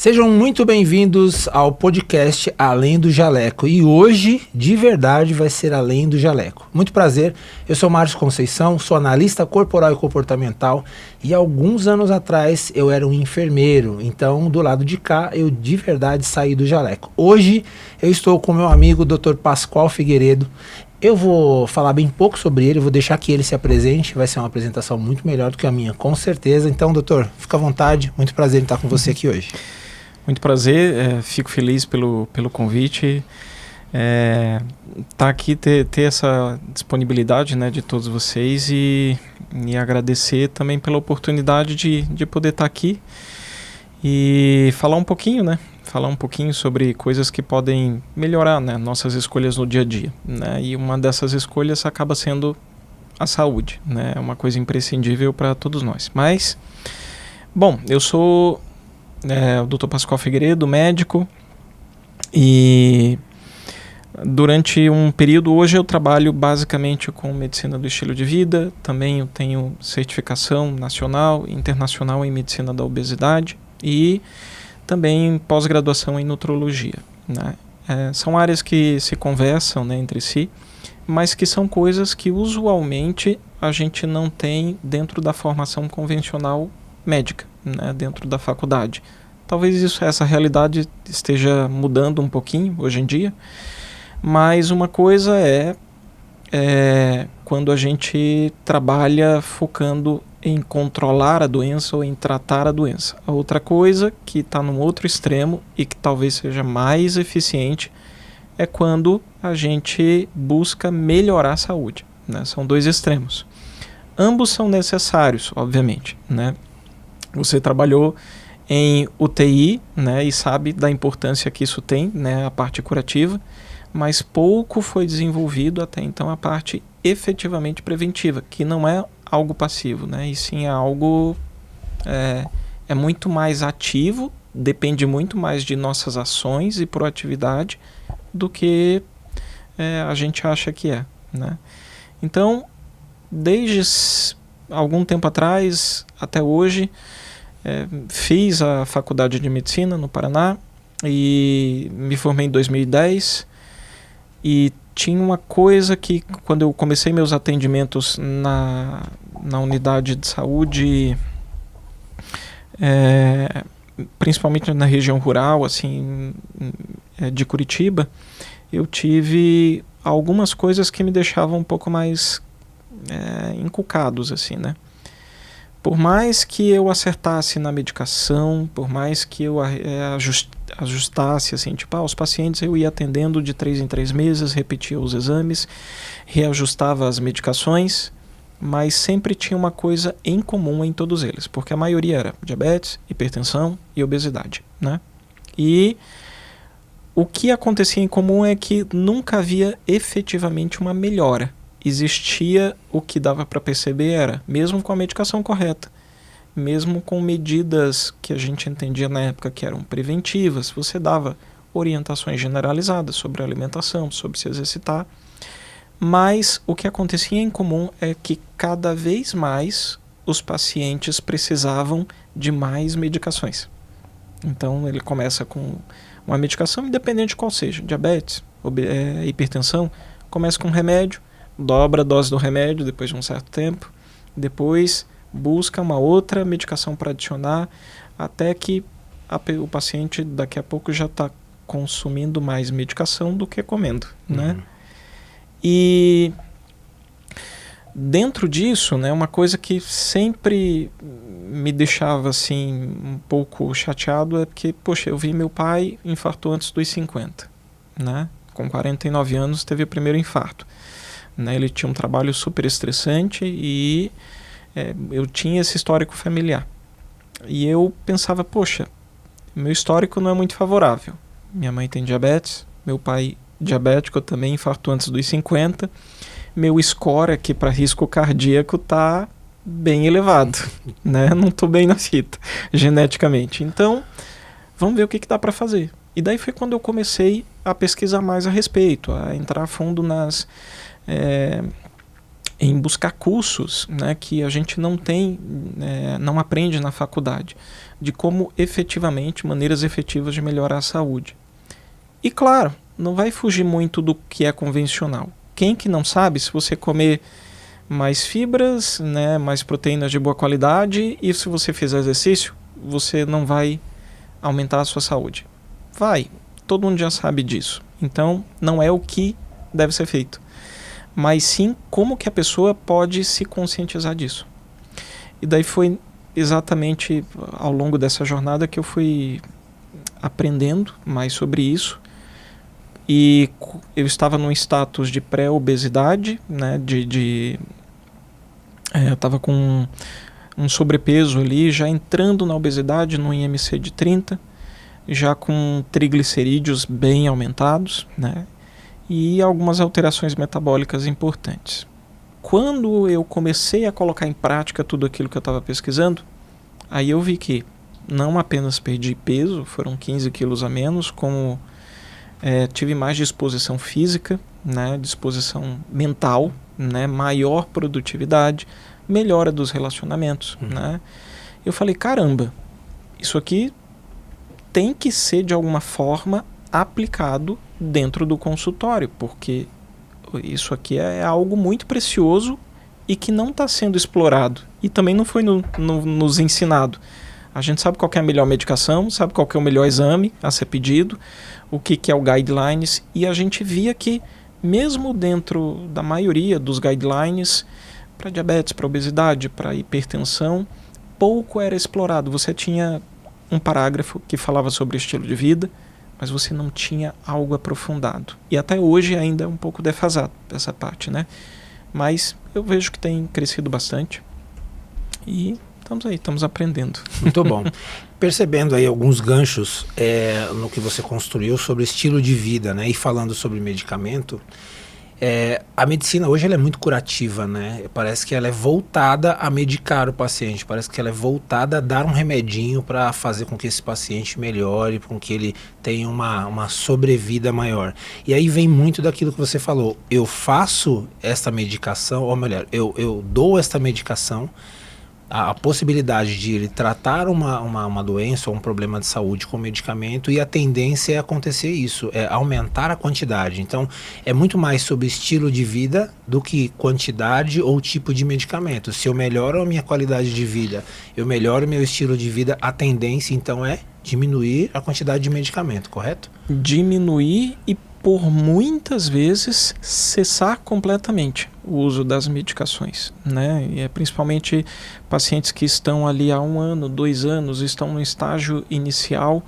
Sejam muito bem-vindos ao podcast Além do Jaleco. E hoje, de verdade, vai ser Além do Jaleco. Muito prazer, eu sou Márcio Conceição, sou analista corporal e comportamental e alguns anos atrás eu era um enfermeiro. Então, do lado de cá, eu de verdade saí do jaleco. Hoje, eu estou com meu amigo Dr. Pascoal Figueiredo. Eu vou falar bem pouco sobre ele, vou deixar que ele se apresente, vai ser uma apresentação muito melhor do que a minha, com certeza. Então, doutor, fica à vontade, muito prazer em estar com você aqui hoje. Muito prazer, fico feliz pelo convite, tá aqui, ter essa disponibilidade, né, de todos vocês e agradecer também pela oportunidade de poder estar aqui e falar um pouquinho, né, sobre coisas que podem melhorar, né, nossas escolhas no dia a dia, né, e uma dessas escolhas acaba sendo a saúde, né, é uma coisa imprescindível para todos nós. Mas, bom, eu sou o Dr. Pascoal Figueiredo, médico, e durante um período, hoje eu trabalho basicamente com medicina do estilo de vida, também eu tenho certificação nacional e internacional em medicina da obesidade e também pós-graduação em nutrologia, né? São áreas que se conversam, né, entre si, mas que são coisas que usualmente a gente não tem dentro da formação convencional médica, né, dentro da faculdade. Talvez essa realidade esteja mudando um pouquinho hoje em dia, mas uma coisa é quando a gente trabalha focando em controlar a doença ou em tratar a doença. A outra coisa, que está num outro extremo e que talvez seja mais eficiente, é quando a gente busca melhorar a saúde, né? São dois extremos. Ambos são necessários, obviamente, né? Você trabalhou em UTI, né, e sabe da importância que isso tem, né, a parte curativa, mas pouco foi desenvolvido até então a parte efetivamente preventiva, que não é algo passivo, né, e sim é algo é muito mais ativo, depende muito mais de nossas ações e proatividade do que a gente acha que é, né. Então, desde algum tempo atrás até hoje, fiz a faculdade de medicina no Paraná e me formei em 2010 e tinha uma coisa que quando eu comecei meus atendimentos na unidade de saúde, principalmente na região rural, assim, de Curitiba, eu tive algumas coisas que me deixavam um pouco mais encucados, assim, né? Por mais que eu acertasse na medicação, por mais que eu ajustasse, assim, tipo, os pacientes eu ia atendendo de 3 em 3 meses, repetia os exames, reajustava as medicações, mas sempre tinha uma coisa em comum em todos eles, porque a maioria era diabetes, hipertensão e obesidade, né? E o que acontecia em comum é que nunca havia efetivamente uma melhora. Existia o que dava para perceber era, mesmo com a medicação correta, mesmo com medidas que a gente entendia na época que eram preventivas, você dava orientações generalizadas sobre a alimentação, sobre se exercitar, mas o que acontecia em comum é que cada vez mais os pacientes precisavam de mais medicações. Então ele começa com uma medicação, independente de qual seja, diabetes, hipertensão, começa com remédio, dobra a dose do remédio depois de um certo tempo, depois busca uma outra medicação para adicionar, até que o paciente daqui a pouco já está consumindo mais medicação do que comendo, né? E dentro disso, né, uma coisa que sempre me deixava assim um pouco chateado é porque, poxa, eu vi meu pai infartou antes dos 50, né? Com 49 anos teve o primeiro infarto. Né, ele tinha um trabalho super estressante e eu tinha esse histórico familiar. E eu pensava, poxa, meu histórico não é muito favorável. Minha mãe tem diabetes, meu pai diabético também, infartou antes dos 50. Meu score aqui para risco cardíaco está bem elevado, né? Não estou bem na fita, geneticamente. Então, vamos ver o que dá para fazer. E daí foi quando eu comecei a pesquisar mais a respeito, a entrar a fundo em buscar cursos, né, que a gente não tem, não aprende na faculdade. de como efetivamente, maneiras efetivas de melhorar a saúde. E claro, não vai fugir muito do que é convencional. Quem que não sabe, se você comer mais fibras, né, mais proteínas de boa qualidade, e se você fizer exercício, você não vai aumentar a sua saúde. Vai, todo mundo já sabe disso. Então, não é o que deve ser feito, mas sim como que a pessoa pode se conscientizar disso. E daí foi exatamente ao longo dessa jornada que eu fui aprendendo mais sobre isso. E eu estava num status de pré-obesidade, né, eu estava com um sobrepeso ali, já entrando na obesidade, no IMC de 30, já com triglicerídeos bem aumentados, né, e algumas alterações metabólicas importantes. Quando eu comecei a colocar em prática tudo aquilo que eu estava pesquisando, aí eu vi que não apenas perdi peso, foram 15 quilos a menos, como tive mais disposição física, né, disposição mental, né, maior produtividade, melhora dos relacionamentos. Né. Eu falei, caramba, isso aqui tem que ser de alguma forma aplicado dentro do consultório, porque isso aqui é algo muito precioso e que não está sendo explorado. E também não foi nos ensinado. A gente sabe qual que é a melhor medicação, sabe qual que é o melhor exame a ser pedido, o que é o guidelines, e a gente via que, mesmo dentro da maioria dos guidelines, para diabetes, para obesidade, para hipertensão, pouco era explorado. Você tinha um parágrafo que falava sobre estilo de vida, mas você não tinha algo aprofundado. E até hoje ainda é um pouco defasado essa parte, né? Mas eu vejo que tem crescido bastante e estamos aprendendo. Muito bom. Percebendo aí alguns ganchos no que você construiu sobre estilo de vida, né? E falando sobre medicamento, a medicina hoje ela é muito curativa, né? Parece que ela é voltada a medicar o paciente, parece que ela é voltada a dar um remedinho para fazer com que esse paciente melhore, com que ele tenha uma sobrevida maior. E aí vem muito daquilo que você falou, eu faço esta medicação, ou melhor, eu dou esta medicação, a possibilidade de ele tratar uma doença ou um problema de saúde com medicamento, e a tendência é acontecer isso, é aumentar a quantidade. Então, é muito mais sobre estilo de vida do que quantidade ou tipo de medicamento. Se eu melhoro a minha qualidade de vida, eu melhoro o meu estilo de vida, a tendência, então, é diminuir a quantidade de medicamento, correto? Diminuir e, por muitas vezes, cessar completamente o uso das medicações, né? E principalmente pacientes que estão ali há 1 ano, 2 anos, estão no estágio inicial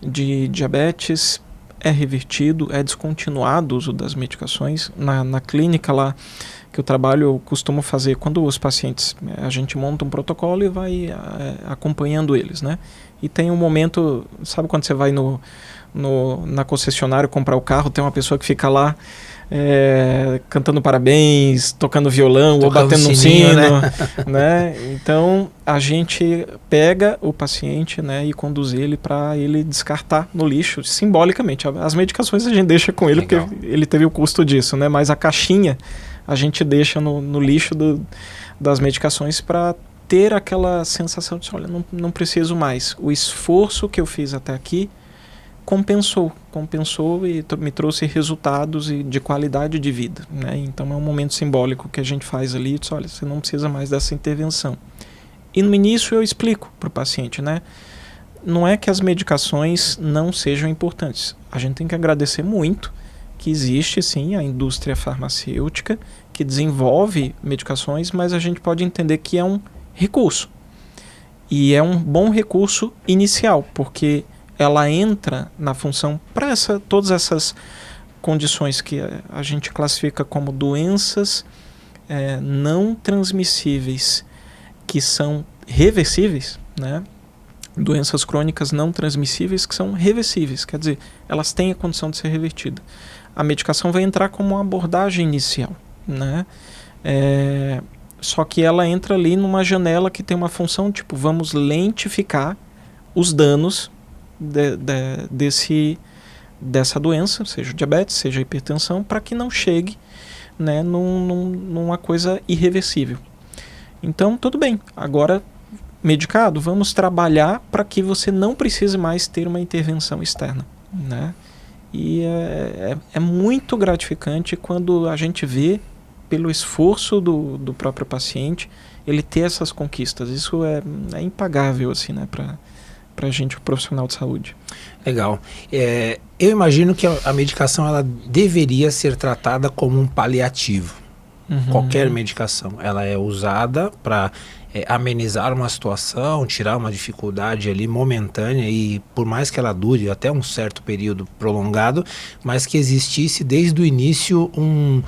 de diabetes, é revertido, é descontinuado o uso das medicações. Na clínica lá que eu trabalho, eu costumo fazer, quando os pacientes, a gente monta um protocolo e vai acompanhando eles, né? E tem um momento, sabe quando você vai na concessionária comprar o carro, tem uma pessoa que fica lá cantando parabéns, tocando violão, ou batendo no sino, né? Então a gente pega o paciente, né, e conduz ele para ele descartar no lixo, simbolicamente. As medicações a gente deixa com ele, legal, porque ele teve o custo disso, né? Mas a caixinha a gente deixa no lixo das medicações para ter aquela sensação de, olha, não preciso mais. O esforço que eu fiz até aqui compensou e me trouxe resultados de qualidade de vida, né? Então é um momento simbólico que a gente faz ali, diz, olha, você não precisa mais dessa intervenção. E no início eu explico para o paciente, né? Não é que as medicações não sejam importantes. A gente tem que agradecer muito que existe sim a indústria farmacêutica que desenvolve medicações, mas a gente pode entender que é um recurso. E é um bom recurso inicial, porque ela entra na função para todas essas condições que a gente classifica como doenças não transmissíveis, que são reversíveis, né? Doenças crônicas não transmissíveis que são reversíveis, quer dizer, elas têm a condição de ser revertida. A medicação vai entrar como uma abordagem inicial, né? Só que ela entra ali numa janela que tem uma função tipo, vamos lentificar os danos dessa doença, seja diabetes, seja hipertensão, para que não chegue, né, numa coisa irreversível. Então, tudo bem. Agora, medicado, vamos trabalhar para que você não precise mais ter uma intervenção externa, né? E é muito gratificante quando a gente vê, pelo esforço do próprio paciente, ele ter essas conquistas. Isso é impagável, assim, né, para a gente, o profissional de saúde. Legal. Eu imagino que a medicação ela deveria ser tratada como um paliativo. Qualquer medicação. Ela é usada para amenizar uma situação, tirar uma dificuldade ali momentânea e por mais que ela dure até um certo período prolongado, mas que existisse desde o início um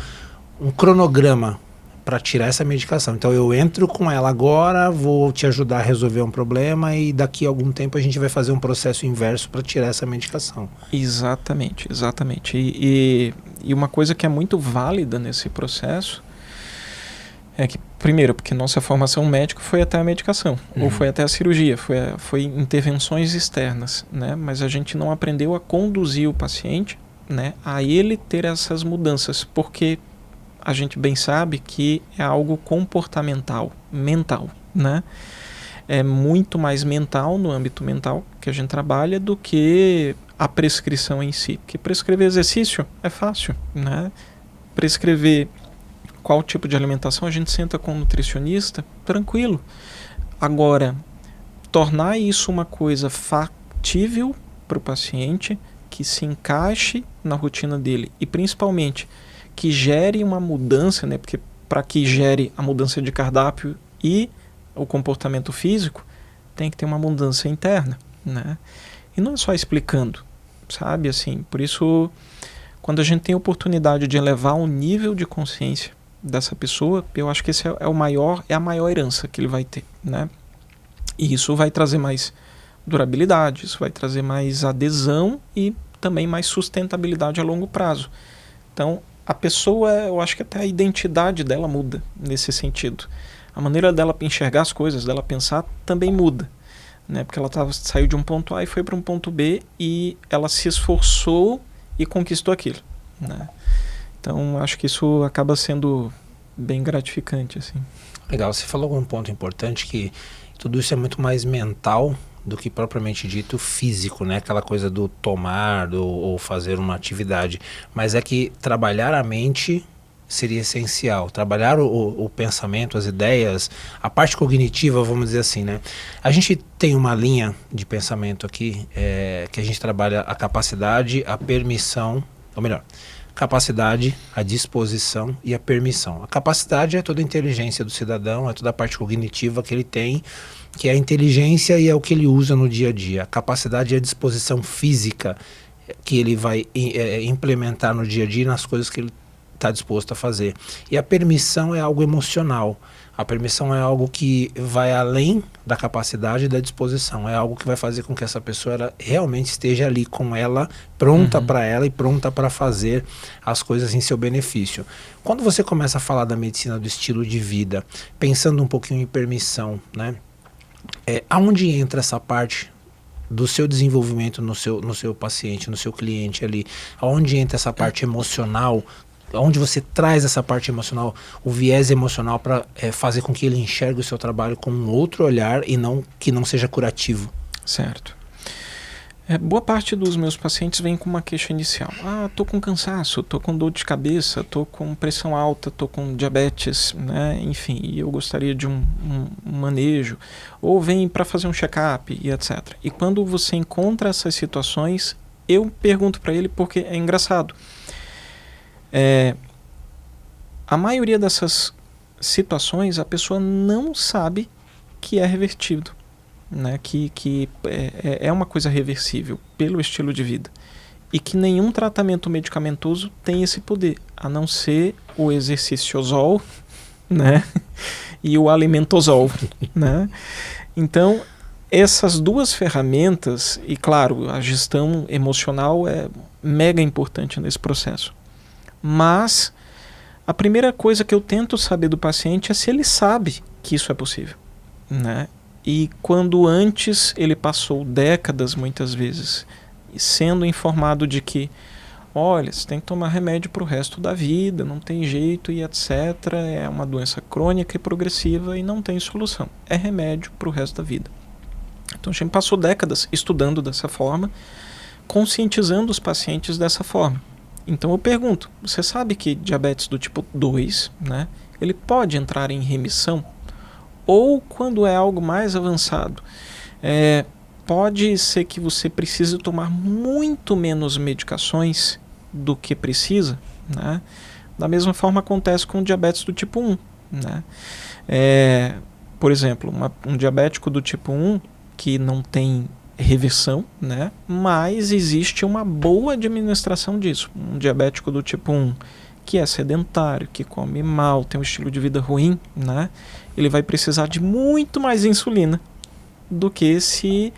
cronograma para tirar essa medicação. Então eu entro com ela agora, vou te ajudar a resolver um problema e daqui a algum tempo a gente vai fazer um processo inverso para tirar essa medicação. Exatamente, exatamente. E uma coisa que é muito válida nesse processo é que, primeiro, porque nossa formação médica foi até a medicação, ou foi até a cirurgia, foi intervenções externas, né? Mas a gente não aprendeu a conduzir o paciente, né, a ele ter essas mudanças, porque a gente bem sabe que é algo comportamental, mental, né? É muito mais mental, no âmbito mental, que a gente trabalha, do que a prescrição em si. Porque prescrever exercício é fácil, né? Prescrever qual tipo de alimentação, a gente senta com um nutricionista, tranquilo. Agora, tornar isso uma coisa factível para o paciente, que se encaixe na rotina dele e principalmente que gere uma mudança, né? Porque para que gere a mudança de cardápio e o comportamento físico, tem que ter uma mudança interna, né? E não é só explicando, sabe? Assim, por isso, quando a gente tem a oportunidade de elevar o nível de consciência dessa pessoa, eu acho que esse é a maior herança que ele vai ter, né? E isso vai trazer mais durabilidade, isso vai trazer mais adesão e também mais sustentabilidade a longo prazo. Então, a pessoa, eu acho que até a identidade dela muda nesse sentido. A maneira dela enxergar as coisas, dela pensar, também muda, né? Porque ela saiu de um ponto A e foi para um ponto B e ela se esforçou e conquistou aquilo, né? Então, acho que isso acaba sendo bem gratificante, assim. Legal, você falou um ponto importante, que tudo isso é muito mais mental do que propriamente dito físico, né? Aquela coisa do tomar ou fazer uma atividade. Mas é que trabalhar a mente seria essencial. Trabalhar o pensamento, as ideias, a parte cognitiva, vamos dizer assim, né? A gente tem uma linha de pensamento aqui, que a gente trabalha a capacidade, a permissão, ou melhor, capacidade, a disposição e a permissão. A capacidade é toda a inteligência do cidadão, é toda a parte cognitiva que ele tem, que é a inteligência e é o que ele usa no dia a dia. A capacidade é a disposição física que ele vai implementar no dia a dia nas coisas que ele está disposto a fazer. E a permissão é algo emocional. A permissão é algo que vai além da capacidade e da disposição. É algo que vai fazer com que essa pessoa ela realmente esteja ali com ela, pronta para ela e pronta para fazer as coisas em seu benefício. Quando você começa a falar da medicina do estilo de vida, pensando um pouquinho em permissão, né? Aonde entra essa parte do seu desenvolvimento no seu paciente, no seu cliente ali? Aonde entra essa parte emocional? Onde você traz essa parte emocional, o viés emocional para fazer com que ele enxergue o seu trabalho com um outro olhar e que não seja curativo? Certo. Boa parte dos meus pacientes vem com uma queixa inicial. Tô com cansaço, tô com dor de cabeça, tô com pressão alta, tô com diabetes, né? Enfim, e eu gostaria de um manejo. Ou vem para fazer um check-up e etc. E quando você encontra essas situações, eu pergunto para ele, porque é engraçado. A maioria dessas situações a pessoa não sabe que é revertido, né? Que é uma coisa reversível pelo estilo de vida e que nenhum tratamento medicamentoso tem esse poder, a não ser o exerciciosol, né? E o alimentosol, né? Então, essas duas ferramentas, e claro, a gestão emocional é mega importante nesse processo. Mas a primeira coisa que eu tento saber do paciente é se ele sabe que isso é possível, né? E quando antes ele passou décadas, muitas vezes, sendo informado de que, olha, você tem que tomar remédio para o resto da vida, não tem jeito e etc. É uma doença crônica e progressiva e não tem solução. É remédio para o resto da vida. Então a gente passou décadas estudando dessa forma, conscientizando os pacientes dessa forma. Então eu pergunto, você sabe que diabetes do tipo 2, né, ele pode entrar em remissão? Ou quando é algo mais avançado, pode ser que você precise tomar muito menos medicações do que precisa, né? Da mesma forma acontece com o diabetes do tipo 1, né? Por exemplo, um diabético do tipo 1 que não tem reversão, né? Mas existe uma boa administração disso. Um diabético do tipo 1 que é sedentário, que come mal, tem um estilo de vida ruim, né? Ele vai precisar de muito mais insulina do que se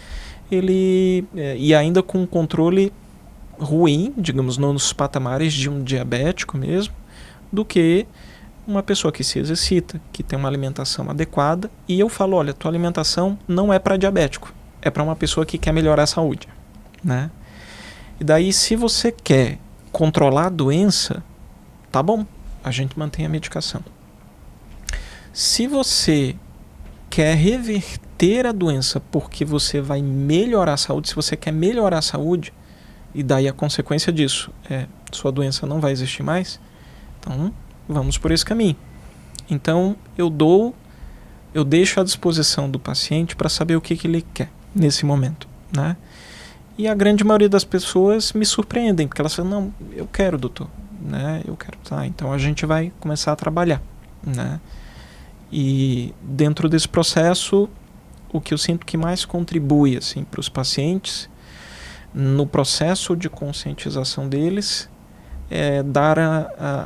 ele... e ainda com um controle ruim, digamos, nos patamares de um diabético mesmo, do que uma pessoa que se exercita, que tem uma alimentação adequada. E eu falo, olha, tua alimentação não é para diabético, é para uma pessoa que quer melhorar a saúde, né? E daí, se você quer controlar a doença, tá bom, a gente mantém a medicação. Se você quer reverter a doença porque você vai melhorar a saúde, se você quer melhorar a saúde, e daí a consequência disso é sua doença não vai existir mais, então vamos por esse caminho. Então eu deixo à disposição do paciente para saber o que ele quer nesse momento, né? E a grande maioria das pessoas me surpreendem, porque elas falam, não, eu quero, doutor, né? Eu quero, tá, então a gente vai começar a trabalhar, né? E dentro desse processo, o que eu sinto que mais contribui assim, para os pacientes, no processo de conscientização deles, é dar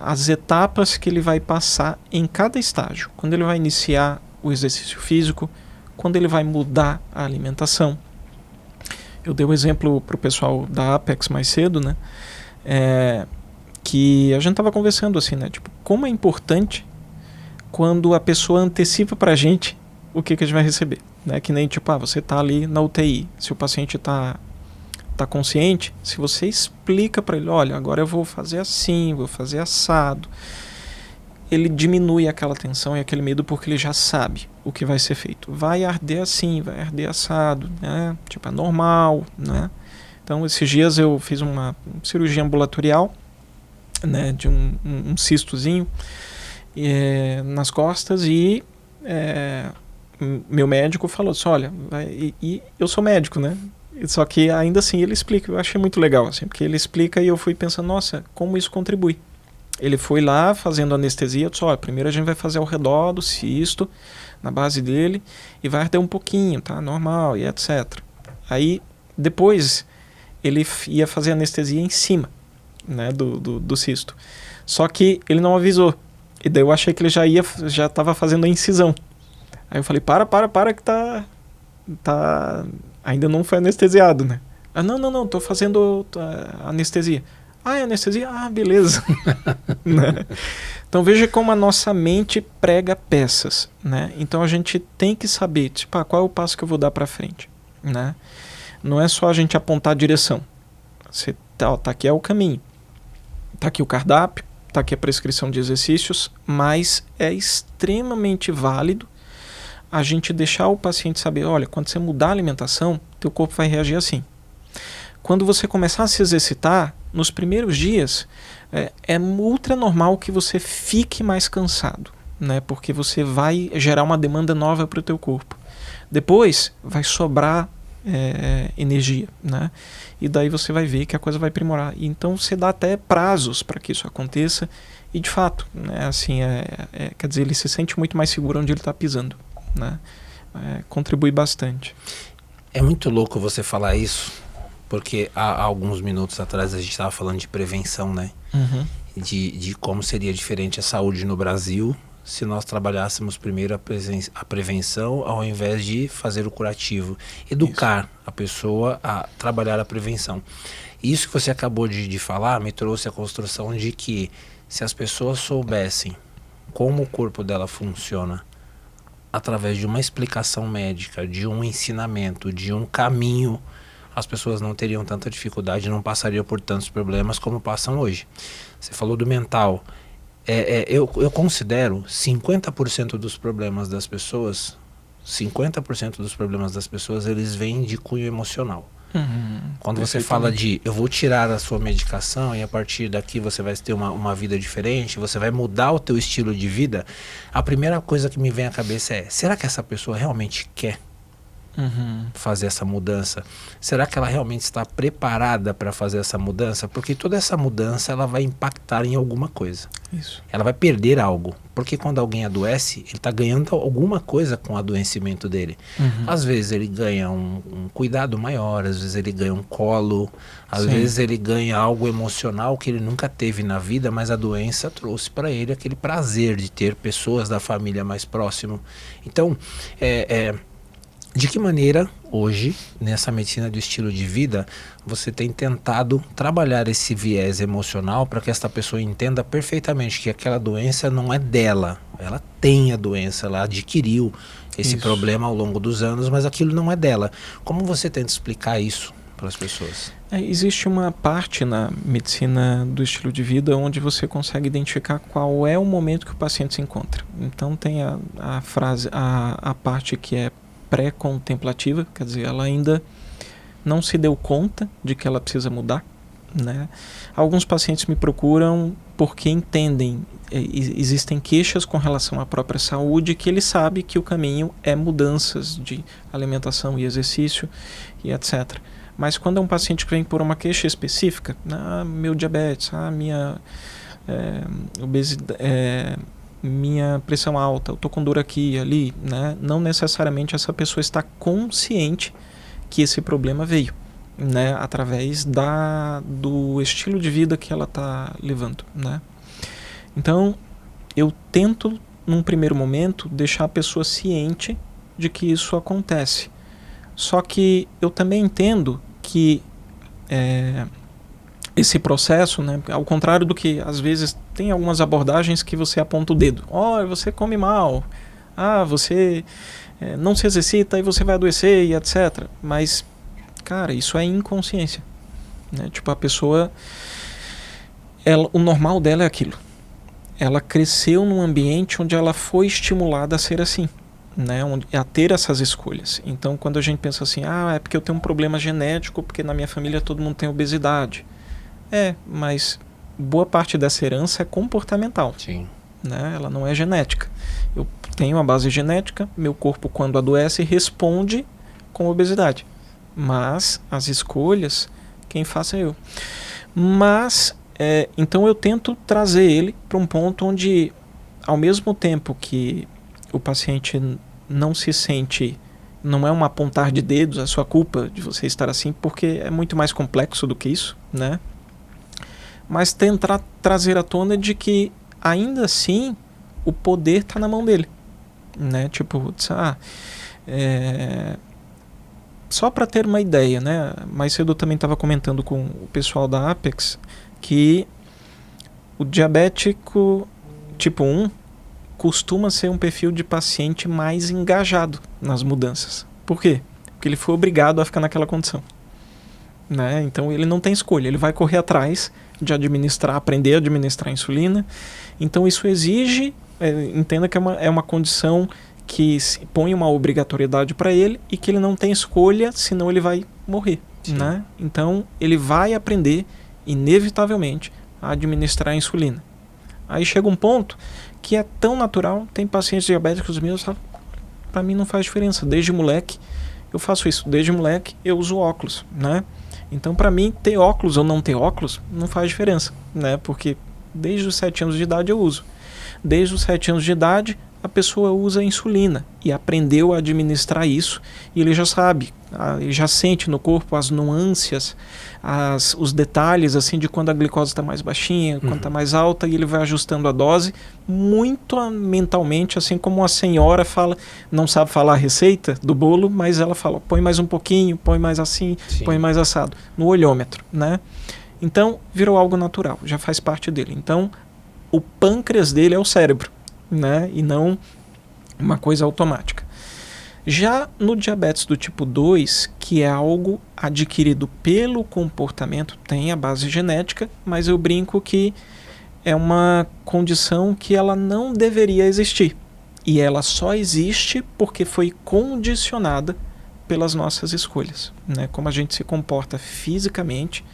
as etapas que ele vai passar em cada estágio. Quando ele vai iniciar o exercício físico, quando ele vai mudar a alimentação. Eu dei um exemplo para o pessoal da Apex mais cedo, né? Que a gente estava conversando assim, né? Tipo, como é importante quando a pessoa antecipa para a gente o que a gente vai receber, né? Que nem tipo, você está ali na UTI, se o paciente está consciente, se você explica para ele, olha, agora eu vou fazer assim, vou fazer assado, ele diminui aquela tensão e aquele medo porque ele já sabe o que vai ser feito. Vai arder assim, vai arder assado, né? Tipo, é normal, né? Então, esses dias eu fiz uma cirurgia ambulatorial, né? De um cistozinho nas costas e meu médico falou assim, olha, e eu sou médico, né? Só que ainda assim ele explica, eu achei muito legal, assim, porque ele explica e eu fui pensando, nossa, como isso contribui. Ele foi lá fazendo anestesia, eu disse, olha, primeiro a gente vai fazer ao redor do cisto, na base dele, e vai arder um pouquinho, tá? Normal, e etc. Aí, depois, ele ia fazer anestesia em cima, né, do cisto. Só que ele não avisou. E daí eu achei que ele já estava fazendo a incisão. Aí eu falei, para, que tá ainda não foi anestesiado, né? Não, tô fazendo anestesia. É anestesia? Beleza. Né? Então veja como a nossa mente prega peças, né? Então a gente tem que saber, tipo, qual é o passo que eu vou dar para frente, né? Não é só a gente apontar a direção. Você tá aqui é o caminho. Tá aqui o cardápio, tá aqui a prescrição de exercícios, mas é extremamente válido a gente deixar o paciente saber, olha, quando você mudar a alimentação, teu corpo vai reagir assim. Quando você começar a se exercitar, nos primeiros dias, é ultra normal que você fique mais cansado, né? Porque você vai gerar uma demanda nova para o teu corpo. Depois, vai sobrar energia, né? E daí você vai ver que a coisa vai aprimorar. E então, você dá até prazos para que isso aconteça. E, de fato, né, assim, quer dizer, ele se sente muito mais seguro onde ele está pisando, né? Contribui bastante. É muito louco você falar isso, porque há alguns minutos atrás a gente estava falando de prevenção, né? Uhum. De como seria diferente a saúde no Brasil se nós trabalhássemos primeiro a prevenção ao invés de fazer o curativo. Educar a pessoa a trabalhar a prevenção. Isso que você acabou de falar me trouxe a construção de que se as pessoas soubessem como o corpo dela funciona através de uma explicação médica, de um ensinamento, de um caminho as pessoas não teriam tanta dificuldade, não passariam por tantos problemas como passam hoje. Você falou do mental. Eu considero 50% dos problemas das pessoas, 50% dos problemas das pessoas, eles vêm de cunho emocional. Quando você fala de eu vou tirar a sua medicação e a partir daqui você vai ter uma vida diferente, você vai mudar o teu estilo de vida, a primeira coisa que me vem à cabeça é, será que essa pessoa realmente quer fazer essa mudança? Será que ela realmente está preparada para fazer essa mudança? Porque toda essa mudança ela vai impactar em alguma coisa. Isso. Ela vai perder algo. Porque quando alguém adoece, ele está ganhando alguma coisa com o adoecimento dele. Às vezes ele ganha um cuidado maior, às vezes ele ganha um colo, às vezes ele ganha algo emocional que ele nunca teve na vida, mas a doença trouxe para ele aquele prazer de ter pessoas da família mais próximo. Então, de que maneira, hoje, nessa medicina do estilo de vida, você tem tentado trabalhar esse viés emocional para que esta pessoa entenda perfeitamente que aquela doença não é dela. Ela tem a doença, ela adquiriu esse problema ao longo dos anos, mas aquilo não é dela. Como você tenta explicar isso para as pessoas? Existe uma parte na medicina do estilo de vida onde você consegue identificar qual é o momento que o paciente se encontra. Então tem a frase, a parte que é pré-contemplativa, quer dizer, ela ainda não se deu conta de que ela precisa mudar, né? Alguns pacientes me procuram porque entendem, existem queixas com relação à própria saúde, que ele sabe que o caminho é mudanças de alimentação e exercício e etc. Mas quando é um paciente que vem por uma queixa específica, meu diabetes, minha obesidade, minha pressão alta, eu estou com dor aqui e ali, né? Não necessariamente essa pessoa está consciente que esse problema veio, né? Através do estilo de vida que ela está levando, né? Então, eu tento, num primeiro momento, deixar a pessoa ciente de que isso acontece. Só que eu também entendo que esse processo, né, ao contrário do que às vezes tem algumas abordagens que você aponta o dedo. Você come mal, você não se exercita e você vai adoecer e etc. Mas, cara, isso é inconsciência, né? Tipo, a pessoa, o normal dela é aquilo. Ela cresceu num ambiente onde ela foi estimulada a ser assim, né, a ter essas escolhas. Então, quando a gente pensa assim, é porque eu tenho um problema genético, porque na minha família todo mundo tem obesidade. Mas boa parte dessa herança é comportamental. Sim. Né? Ela não é genética. Eu tenho a base genética, meu corpo quando adoece responde com obesidade. Mas as escolhas, quem faz é eu. Mas, então eu tento trazer ele para um ponto onde, ao mesmo tempo que o paciente não se sente, não é um apontar de dedos, a sua culpa de você estar assim, porque é muito mais complexo do que isso, né? Mas tentar trazer à tona de que, ainda assim, o poder está na mão dele, né? Tipo, só para ter uma ideia, né? Mais cedo eu também estava comentando com o pessoal da Apex que o diabético tipo 1 costuma ser um perfil de paciente mais engajado nas mudanças. Por quê? Porque ele foi obrigado a ficar naquela condição, né? Então ele não tem escolha, ele vai correr atrás de aprender a administrar a insulina. Então isso exige, entenda que é uma condição que põe uma obrigatoriedade para ele e que ele não tem escolha, senão ele vai morrer, né? Então ele vai aprender, inevitavelmente, a administrar a insulina. Aí chega um ponto que é tão natural, tem pacientes diabéticos meus, para mim não faz diferença, desde moleque eu faço isso, desde moleque eu uso óculos, né? Então, para mim, ter óculos ou não ter óculos não faz diferença, né? Porque desde os 7 anos de idade eu uso. Desde os 7 anos de idade, a pessoa usa insulina e aprendeu a administrar isso e ele já sabe, ele já sente no corpo as nuances, os detalhes assim de quando a glicose está mais baixinha, quando está mais alta, e ele vai ajustando a dose muito mentalmente, assim como a senhora fala, não sabe falar a receita do bolo, mas ela fala, põe mais um pouquinho, põe mais assim, põe mais assado, no olhômetro, né? Então, virou algo natural, já faz parte dele. Então, o pâncreas dele é o cérebro, né? E não uma coisa automática. Já no diabetes do tipo 2, que é algo adquirido pelo comportamento, tem a base genética, mas eu brinco que é uma condição que ela não deveria existir. E ela só existe porque foi condicionada pelas nossas escolhas, né? Como a gente se comporta fisicamente,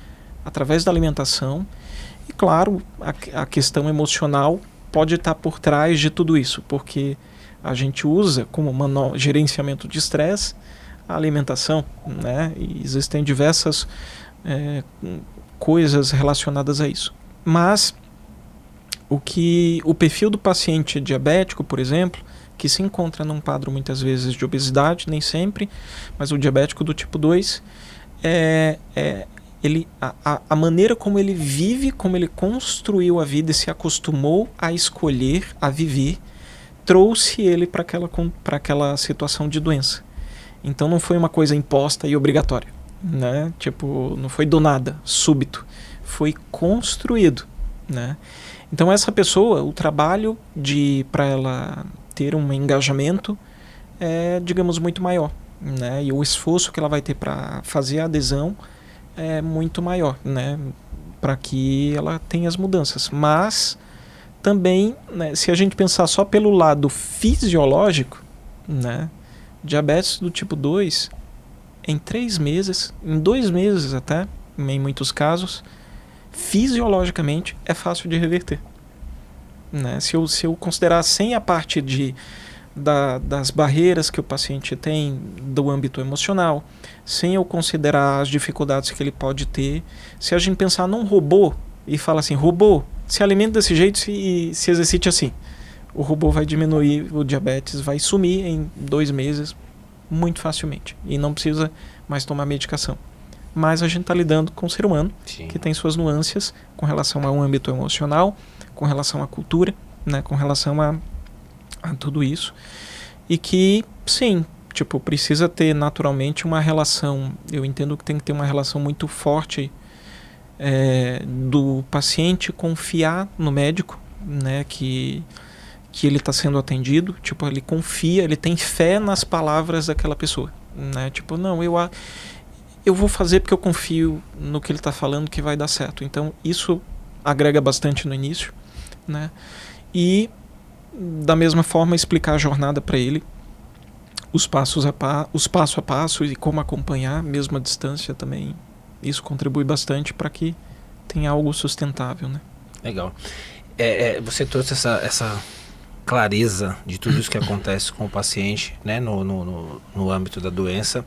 através da alimentação. E claro, a questão emocional pode estar por trás de tudo isso, porque a gente usa como gerenciamento de estresse a alimentação, né? E existem diversas coisas relacionadas a isso. Mas o perfil do paciente diabético, por exemplo, que se encontra num quadro muitas vezes de obesidade, nem sempre, mas o diabético do tipo 2, a maneira como ele vive, como ele construiu a vida e se acostumou a escolher, a viver, trouxe ele para aquela situação de doença. Então não foi uma coisa imposta e obrigatória, né? Tipo, não foi do nada, súbito. Foi construído, né? Então essa pessoa, o trabalho para ela ter um engajamento é, digamos, muito maior, né? E o esforço que ela vai ter para fazer a adesão é muito maior, né? Para que ela tenha as mudanças. Mas também, né, se a gente pensar só pelo lado fisiológico, né, diabetes do tipo 2, em 3 meses, em 2 meses até, em muitos casos, fisiologicamente é fácil de reverter. Né? Se eu considerar sem a parte das barreiras que o paciente tem do âmbito emocional, sem eu considerar as dificuldades que ele pode ter, se a gente pensar num robô e falar assim, robô, se alimenta desse jeito e se exercite assim, o robô vai diminuir, o diabetes vai sumir em 2 meses muito facilmente e não precisa mais tomar medicação. Mas a gente está lidando com o ser humano, sim, que tem suas nuances com relação ao âmbito emocional, com relação à cultura, né, com relação a tudo isso, e que, sim, tipo, precisa ter naturalmente uma relação, eu entendo que tem que ter uma relação muito forte do paciente confiar no médico, né, que ele está sendo atendido, tipo, ele confia, ele tem fé nas palavras daquela pessoa, né, tipo, não, eu vou fazer porque eu confio no que ele está falando que vai dar certo. Então isso agrega bastante no início, né, e da mesma forma explicar a jornada para ele, os passo a passo e como acompanhar, mesmo à distância também. Isso contribui bastante para que tenha algo sustentável, né? Legal. Você trouxe essa clareza de tudo isso que acontece com o paciente, né, no âmbito da doença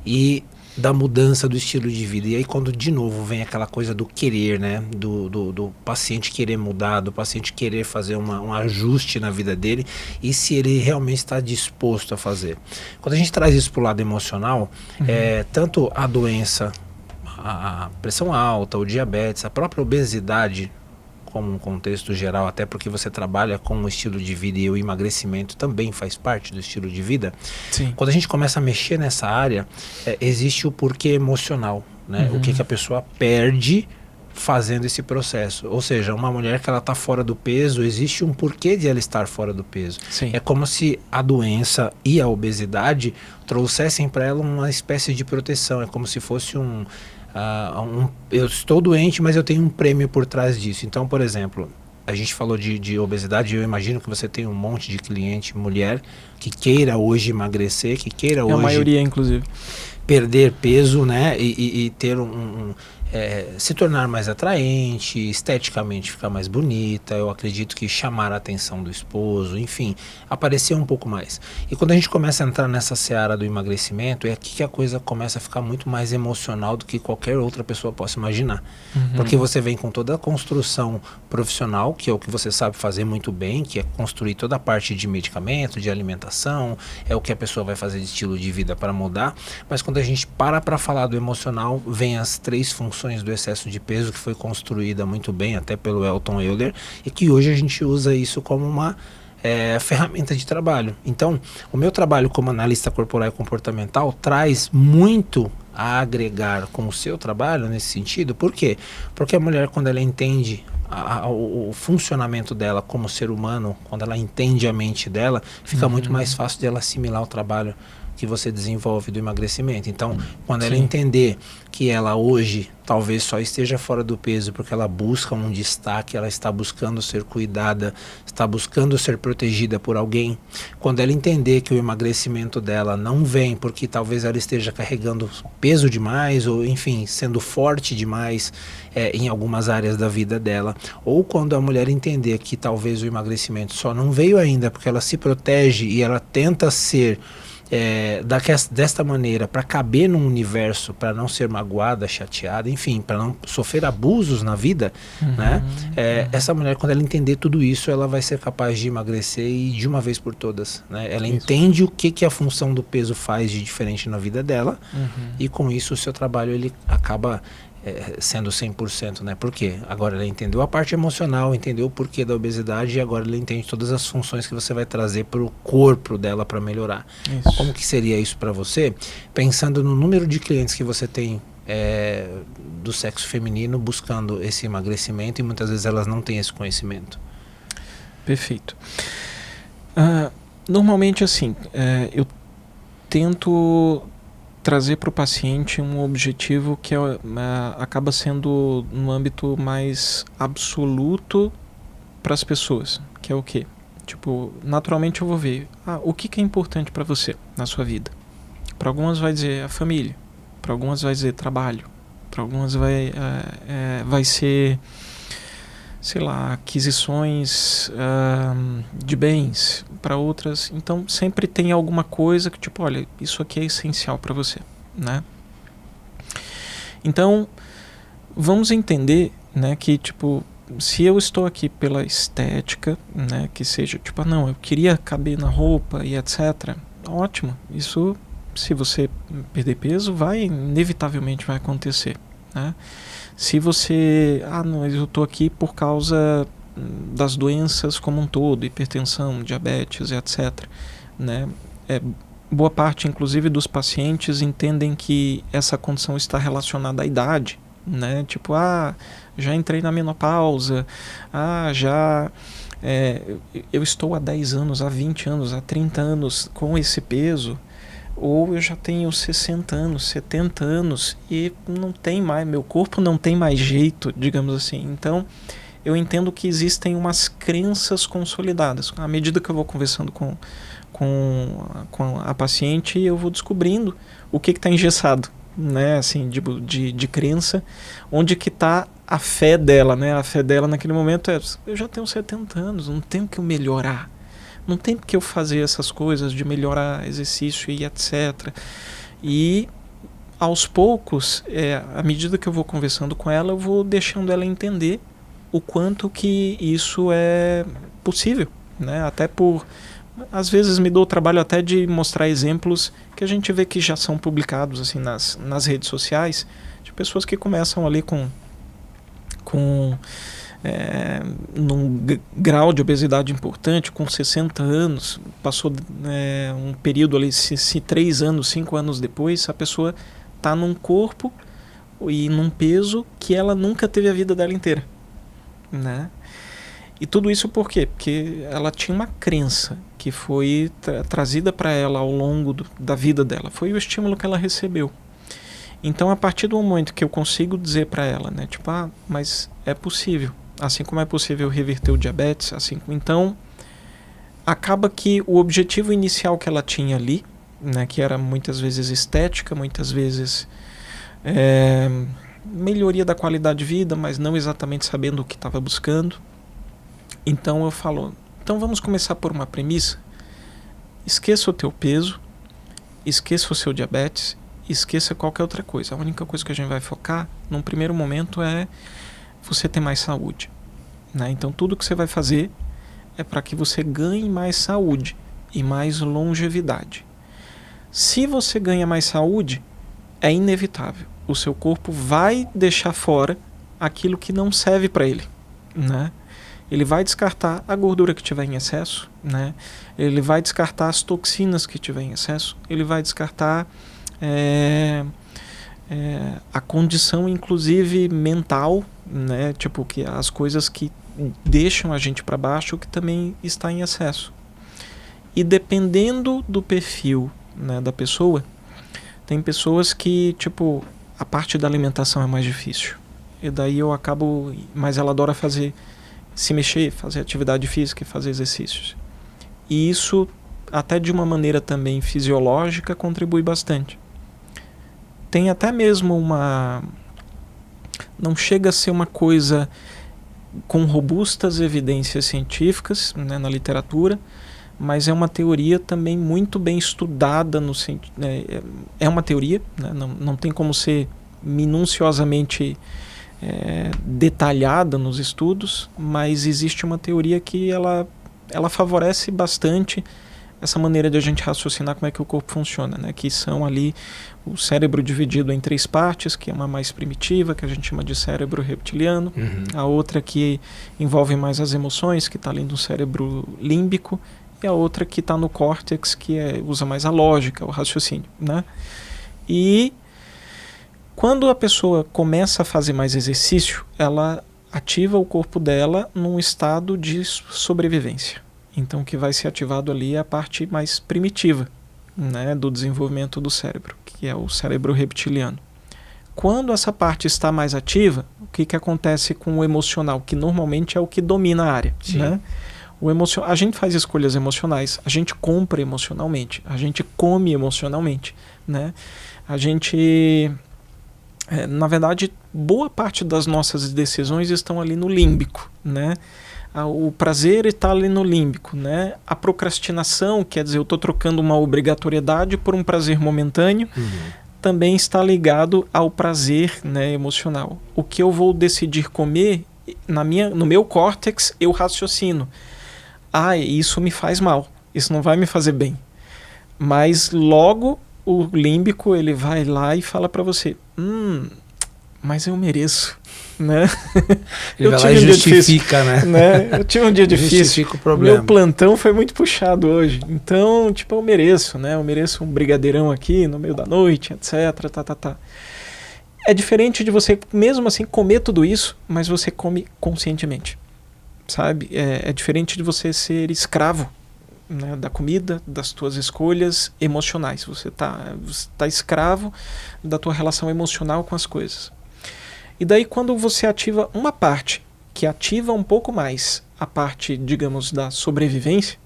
e da mudança do estilo de vida. E aí quando de novo vem aquela coisa do querer, né, do paciente querer mudar, do paciente querer fazer um ajuste na vida dele e se ele realmente está disposto a fazer. Quando a gente traz isso para o lado emocional, tanto a doença, a pressão alta, o diabetes, a própria obesidade, como um contexto geral, até porque você trabalha com o estilo de vida e o emagrecimento também faz parte do estilo de vida. Sim. Quando a gente começa a mexer nessa área, existe o porquê emocional, né? O que a pessoa perde fazendo esse processo. Ou seja, uma mulher que ela está fora do peso, existe um porquê de ela estar fora do peso. Sim. É como se a doença e a obesidade trouxessem para ela uma espécie de proteção. É como se fosse eu estou doente, mas eu tenho um prêmio por trás disso. Então, por exemplo, a gente falou de obesidade, eu imagino que você tem um monte de cliente mulher que queira hoje emagrecer, que queira hoje... A maioria, inclusive. Perder peso, né, e ter se tornar mais atraente, esteticamente ficar mais bonita, eu acredito que chamar a atenção do esposo, enfim, aparecer um pouco mais. E quando a gente começa a entrar nessa seara do emagrecimento, é aqui que a coisa começa a ficar muito mais emocional do que qualquer outra pessoa possa imaginar. Porque você vem com toda a construção profissional, que é o que você sabe fazer muito bem, que é construir toda a parte de medicamento, de alimentação, é o que a pessoa vai fazer de estilo de vida para mudar, mas quando a gente para falar do emocional, vem as 3 funções do excesso de peso, que foi construída muito bem até pelo Elton Euler, e que hoje a gente usa isso como uma ferramenta de trabalho. Então, o meu trabalho como analista corporal e comportamental traz muito a agregar com o seu trabalho nesse sentido. Por quê? Porque a mulher, quando ela entende o funcionamento dela como ser humano, quando ela entende a mente dela, fica muito mais fácil de ela assimilar o trabalho que você desenvolve do emagrecimento. Então, quando ela entender que ela hoje talvez só esteja fora do peso porque ela busca um destaque, ela está buscando ser cuidada, está buscando ser protegida por alguém, quando ela entender que o emagrecimento dela não vem porque talvez ela esteja carregando peso demais, ou enfim, sendo forte demais em algumas áreas da vida dela, ou quando a mulher entender que talvez o emagrecimento só não veio ainda porque ela se protege e ela tenta ser desta maneira para caber num universo, para não ser magoada, chateada, enfim, para não sofrer abusos na vida, né? Essa mulher, quando ela entender tudo isso, ela vai ser capaz de emagrecer e de uma vez por todas, né? Ela entende o que a função do peso faz de diferente na vida dela, e com isso o seu trabalho ele acaba sendo 100%, né? Por quê? Agora ela entendeu a parte emocional, entendeu o porquê da obesidade, e agora ela entende todas as funções que você vai trazer para o corpo dela para melhorar. Isso. Como que seria isso para você? Pensando no número de clientes que você tem do sexo feminino buscando esse emagrecimento, e muitas vezes elas não têm esse conhecimento. Perfeito. Normalmente assim, eu tento trazer para o paciente um objetivo que acaba sendo no âmbito mais absoluto para as pessoas, que é o quê? Tipo, naturalmente eu vou ver o que é importante para você na sua vida. Para algumas vai dizer a família, para algumas vai dizer trabalho, para algumas vai ser, sei lá, aquisições de bens, para outras. Então sempre tem alguma coisa que tipo, olha, isso aqui é essencial para você, né? Então vamos entender, né, que tipo, se eu estou aqui pela estética, né, que seja tipo, não, eu queria caber na roupa e etc, ótimo, isso, se você perder peso, inevitavelmente vai acontecer, né? Se você, não, eu estou aqui por causa das doenças como um todo, hipertensão, diabetes, etc, né? Boa parte, inclusive, dos pacientes entendem que essa condição está relacionada à idade, né? Tipo, já entrei na menopausa, eu estou há 10 anos, há 20 anos, há 30 anos com esse peso, ou eu já tenho 60 anos, 70 anos e não tem mais, meu corpo não tem mais jeito, digamos assim. Então, eu entendo que existem umas crenças consolidadas. À medida que eu vou conversando com a paciente, eu vou descobrindo o que está engessado, né? Assim, de crença, onde que está a fé dela, né? A fé dela naquele momento eu já tenho 70 anos, não tenho que melhorar. Não tem que eu fazer essas coisas de melhorar exercício e etc. E aos poucos, à medida que eu vou conversando com ela, eu vou deixando ela entender o quanto que isso é possível, né? Até às vezes me dou o trabalho até de mostrar exemplos que a gente vê que já são publicados assim nas redes sociais, de pessoas que começam ali com num grau de obesidade importante, com 60 anos, passou um período ali, se 3 anos, 5 anos depois, a pessoa está num corpo e num peso que ela nunca teve a vida dela inteira, né? E tudo isso por quê? Porque ela tinha uma crença que foi trazida para ela ao longo da vida dela, foi o estímulo que ela recebeu. Então, a partir do momento que eu consigo dizer para ela, né, tipo, mas é possível, assim como é possível reverter o diabetes, então acaba que o objetivo inicial que ela tinha ali, né, que era muitas vezes estética, muitas vezes melhoria da qualidade de vida, mas não exatamente sabendo o que estava buscando. Então eu falo, então vamos começar por uma premissa: esqueça o teu peso, esqueça o seu diabetes, esqueça qualquer outra coisa. A única coisa que a gente vai focar num primeiro momento é você ter mais saúde, né? Então tudo que você vai fazer é para que você ganhe mais saúde e mais longevidade. Se você ganha mais saúde, é inevitável, o seu corpo vai deixar fora aquilo que não serve para ele, né? Ele vai descartar a gordura que tiver em excesso, né? Ele vai descartar as toxinas que tiver em excesso, ele vai descartar a condição, inclusive mental, né? Tipo, que as coisas que deixam a gente para baixo, que também está em excesso. E dependendo do perfil, né, da pessoa, tem pessoas que, tipo, a parte da alimentação é mais difícil. E daí eu acabo... Mas ela adora se mexer, fazer atividade física e fazer exercícios. E isso, até de uma maneira também fisiológica, contribui bastante. Tem até mesmo não chega a ser uma coisa com robustas evidências científicas, né, na literatura, mas é uma teoria também muito bem estudada. É uma teoria, né, não tem como ser minuciosamente detalhada nos estudos, mas existe uma teoria que ela favorece bastante essa maneira de a gente raciocinar como é que o corpo funciona, né? Que são ali o cérebro dividido em 3 partes, que é uma mais primitiva, que a gente chama de cérebro reptiliano, a outra que envolve mais as emoções, que está ali no cérebro límbico, e a outra que está no córtex, que usa mais a lógica, o raciocínio, né? E quando a pessoa começa a fazer mais exercício, ela ativa o corpo dela num estado de sobrevivência. Então, o que vai ser ativado ali é a parte mais primitiva, né, do desenvolvimento do cérebro, que é o cérebro reptiliano. Quando essa parte está mais ativa, o que acontece com o emocional, que normalmente é o que domina a área, né? A gente faz escolhas emocionais, a gente compra emocionalmente, a gente come emocionalmente, né? A gente... na verdade, boa parte das nossas decisões estão ali no límbico, né? O prazer está ali no límbico, né? A procrastinação, quer dizer, eu estou trocando uma obrigatoriedade por um prazer momentâneo, também está ligado ao prazer, né, emocional. O que eu vou decidir comer, no meu córtex, eu raciocino. Isso me faz mal, isso não vai me fazer bem. Mas logo o límbico ele vai lá e fala para você, mas eu mereço, né? Ele vai lá e justifica, né? Eu tive um dia difícil. Justifica o problema. Meu plantão foi muito puxado hoje. Então, tipo, eu mereço, né? Eu mereço um brigadeirão aqui no meio da noite, etc. É diferente de você, mesmo assim, comer tudo isso, mas você come conscientemente, sabe? É diferente de você ser escravo, né, da comida, das tuas escolhas emocionais. Você tá escravo da tua relação emocional com as coisas. E daí quando você ativa uma parte, que ativa um pouco mais a parte, digamos, da sobrevivência,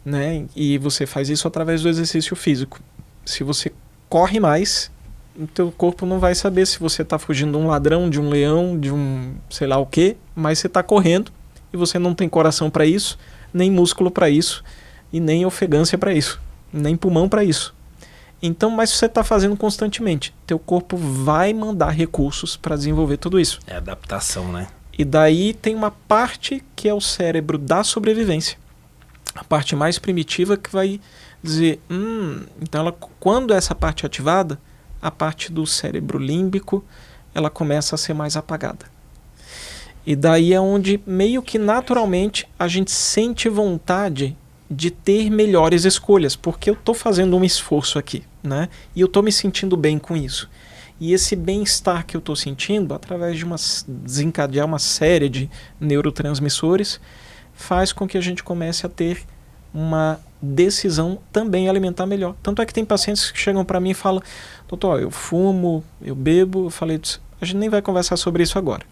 né, e você faz isso através do exercício físico. Se você corre mais, o teu corpo não vai saber se você está fugindo de um ladrão, de um leão, de um sei lá o quê, mas você está correndo e você não tem coração para isso, nem músculo para isso, e nem ofegância para isso, nem pulmão para isso. Então, mas você está fazendo constantemente, teu corpo vai mandar recursos para desenvolver tudo isso. É adaptação, né? E daí tem uma parte que é o cérebro da sobrevivência, a parte mais primitiva que vai dizer, então quando essa parte é ativada, a parte do cérebro límbico, ela começa a ser mais apagada. E daí é onde meio que naturalmente a gente sente vontade de ter melhores escolhas, porque eu estou fazendo um esforço aqui, né? E eu estou me sentindo bem com isso. E esse bem-estar que eu estou sentindo, através de desencadear uma série de neurotransmissores, faz com que a gente comece a ter uma decisão também alimentar melhor. Tanto é que tem pacientes que chegam para mim e falam, doutor, eu fumo, eu bebo. Eu falei, a gente nem vai conversar sobre isso agora,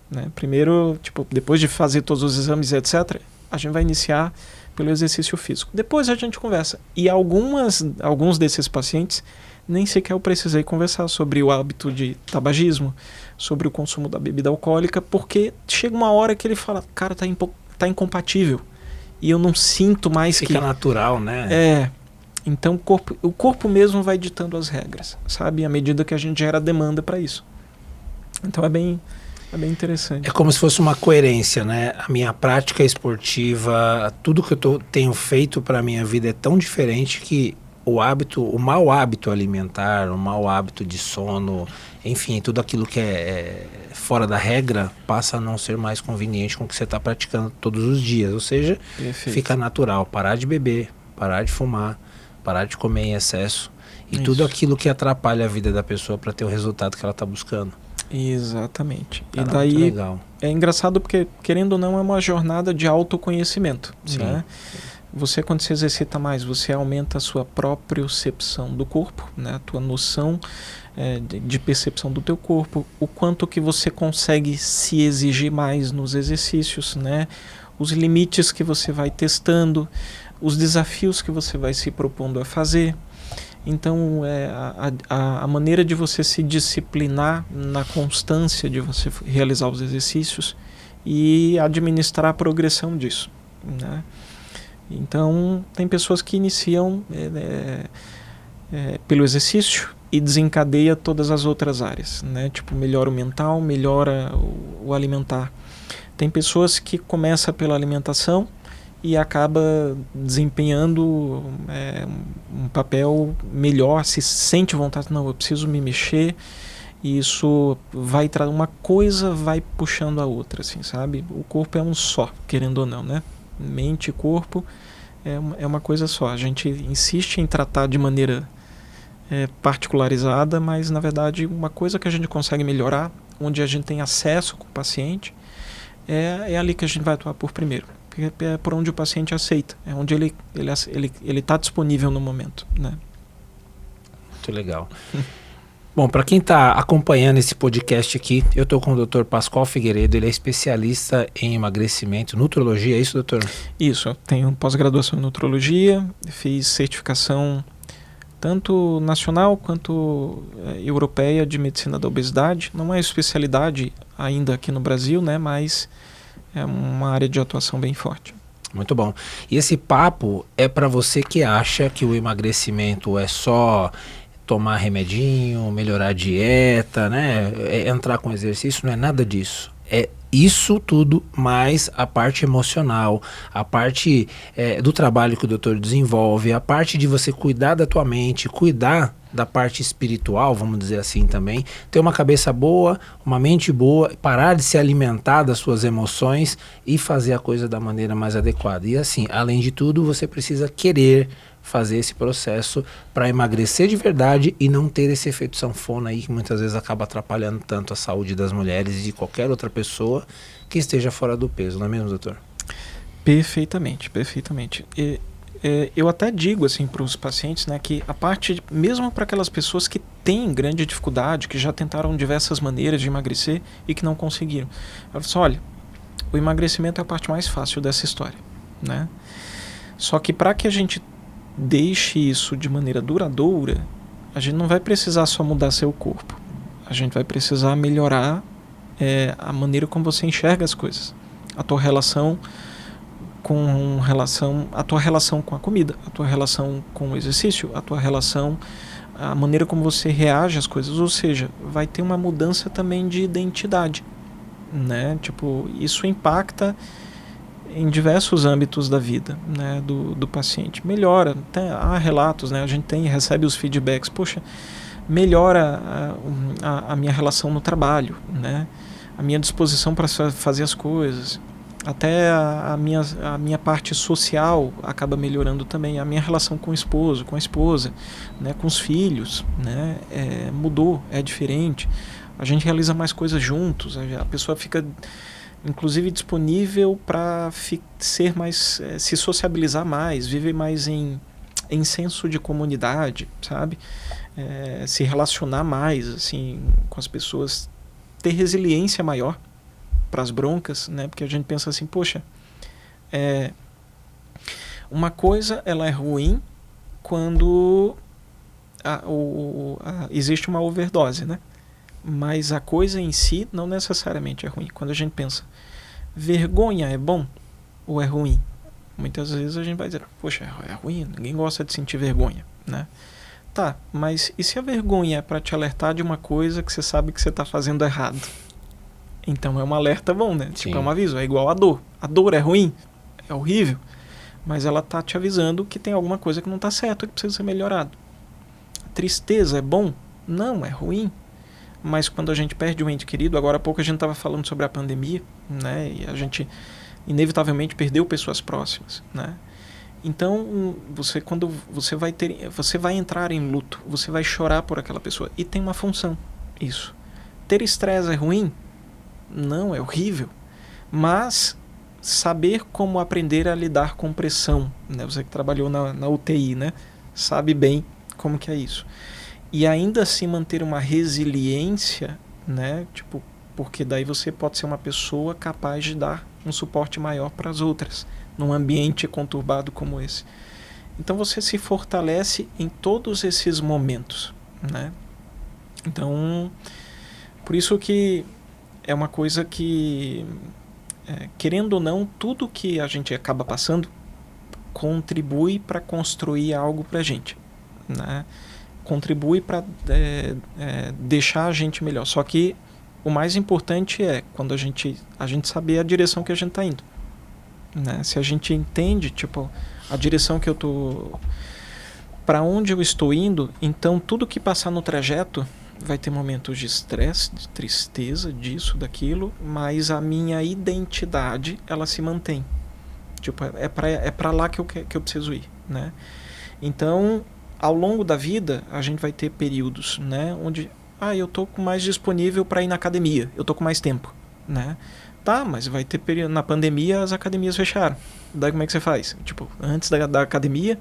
né? Primeiro, depois de fazer todos os exames, etc., a gente vai iniciar pelo exercício físico. Depois a gente conversa. E alguns desses pacientes, nem sequer eu precisei conversar sobre o hábito de tabagismo, sobre o consumo da bebida alcoólica, porque chega uma hora que ele fala, cara, tá incompatível. E eu não sinto mais Fica natural, né? Então o corpo mesmo vai ditando as regras, sabe? À medida que a gente gera demanda para isso. Então é bem interessante. É como se fosse uma coerência, né? A minha prática esportiva, tudo que eu tenho feito para a minha vida é tão diferente que o mau hábito alimentar, o mau hábito de sono, enfim, tudo aquilo que é fora da regra passa a não ser mais conveniente com o que você está praticando todos os dias. Ou seja, Perfeito. Fica natural parar de beber, parar de fumar, parar de comer em excesso. e Isso. tudo aquilo que atrapalha a vida da pessoa para ter o resultado que ela está buscando. Exatamente. Cara, e daí muito legal. é engraçado porque, querendo ou não, é uma jornada de autoconhecimento. Sim. Né? Você, quando se exercita mais, você aumenta a sua propriocepção do corpo, né? A tua noção de percepção do teu corpo, o quanto que você consegue se exigir mais nos exercícios, né? Os limites que você vai testando, os desafios que você vai se propondo a fazer. Então, a maneira de você se disciplinar na constância de você realizar os exercícios e administrar a progressão disso, né? Então, tem pessoas que iniciam pelo exercício e desencadeia todas as outras áreas, né? Tipo, melhora o mental, melhora o alimentar. Tem pessoas que começam pela alimentação e acaba desempenhando um papel melhor, se sente vontade, não, eu preciso me mexer, e isso vai uma coisa vai puxando a outra, assim, sabe? O corpo é um só, querendo ou não, né? Mente e corpo é uma coisa só. A gente insiste em tratar de maneira particularizada, mas na verdade uma coisa que a gente consegue melhorar, onde a gente tem acesso com o paciente, é ali que a gente vai atuar por primeiro. É por onde o paciente aceita, é onde ele está disponível no momento, né? Muito legal. Bom, para quem está acompanhando esse podcast aqui, eu estou com o Dr. Pascoal Figueiredo, ele é especialista em emagrecimento, nutrologia, é isso, doutor? Isso, eu tenho pós-graduação em nutrologia, fiz certificação tanto nacional quanto europeia de medicina da obesidade. Não é especialidade ainda aqui no Brasil, né, mas é uma área de atuação bem forte. Muito bom. E esse papo é para você que acha que o emagrecimento é só tomar remedinho, melhorar a dieta, né? Entrar com exercício, não é nada disso. É isso tudo, mais a parte emocional, a parte do trabalho que o doutor desenvolve, a parte de você cuidar da tua mente, cuidar da parte espiritual, vamos dizer assim também, ter uma cabeça boa, uma mente boa, parar de se alimentar das suas emoções e fazer a coisa da maneira mais adequada. E assim, além de tudo, você precisa querer fazer esse processo para emagrecer de verdade e não ter esse efeito sanfona aí que muitas vezes acaba atrapalhando tanto a saúde das mulheres e de qualquer outra pessoa que esteja fora do peso, não é mesmo, doutor? Perfeitamente, perfeitamente. Eu até digo assim para os pacientes, né, que a parte, mesmo para aquelas pessoas que têm grande dificuldade, que já tentaram diversas maneiras de emagrecer e que não conseguiram, eu falo assim, olha, o emagrecimento é a parte mais fácil dessa história, né? Só que para que a gente deixe isso de maneira duradoura, a gente não vai precisar só mudar seu corpo, a gente vai precisar melhorar a maneira como você enxerga as coisas, a tua relação a tua relação com a comida, a tua relação com o exercício, a maneira como você reage às coisas, ou seja, vai ter uma mudança também de identidade, né? Tipo, isso impacta em diversos âmbitos da vida, né, do paciente. Melhora, há relatos, né, a gente recebe os feedbacks, poxa, melhora a minha relação no trabalho, né, a minha disposição para fazer as coisas, até a minha parte social acaba melhorando também, a minha relação com o esposo, com a esposa, né, com os filhos, né, mudou, é diferente, a gente realiza mais coisas juntos, a pessoa fica inclusive disponível para ser mais, se sociabilizar mais, viver mais em senso de comunidade, sabe? Se relacionar mais assim com as pessoas, ter resiliência maior para as broncas, né? Porque a gente pensa assim, poxa, uma coisa ela é ruim quando existe uma overdose, né? Mas a coisa em si não necessariamente é ruim. Quando a gente pensa, vergonha é bom ou é ruim? Muitas vezes a gente vai dizer, poxa, é ruim, ninguém gosta de sentir vergonha, né? Tá, mas e se a vergonha é para te alertar de uma coisa que você sabe que você está fazendo errado? Então é um alerta bom, né? Tipo, é um aviso, é igual a dor. A dor é ruim, é horrível, mas ela tá te avisando que tem alguma coisa que não está certo, que precisa ser melhorado. A tristeza é bom? Não, é ruim. Mas quando a gente perde um ente querido, agora há pouco a gente estava falando sobre a pandemia, né? E a gente inevitavelmente perdeu pessoas próximas, né? Então, quando você vai entrar em luto, você vai chorar por aquela pessoa. E tem uma função, isso. Ter estresse é ruim? Não, é horrível. Mas saber como aprender a lidar com pressão, né? Você que trabalhou na UTI, né? Sabe bem como que é isso. E ainda assim manter uma resiliência, né? Tipo, porque daí você pode ser uma pessoa capaz de dar um suporte maior para as outras, num ambiente conturbado como esse. Então você se fortalece em todos esses momentos, né? Então, por isso que é uma coisa que, querendo ou não, tudo que a gente acaba passando contribui para construir algo para a gente, né? Contribui para deixar a gente melhor. Só que o mais importante é quando a gente saber a direção que a gente está indo, né? Se a gente entende, tipo, a direção que eu tô, para onde eu estou indo, então tudo que passar no trajeto vai ter momentos de estresse, de tristeza, disso, daquilo, mas a minha identidade, ela se mantém. Tipo, é para lá que eu preciso ir, né? Então, ao longo da vida, a gente vai ter períodos, né, onde eu tô mais disponível para ir na academia, eu tô com mais tempo, né? Tá, mas vai ter período, na pandemia as academias fecharam. Daí como é que você faz? Tipo, antes da academia,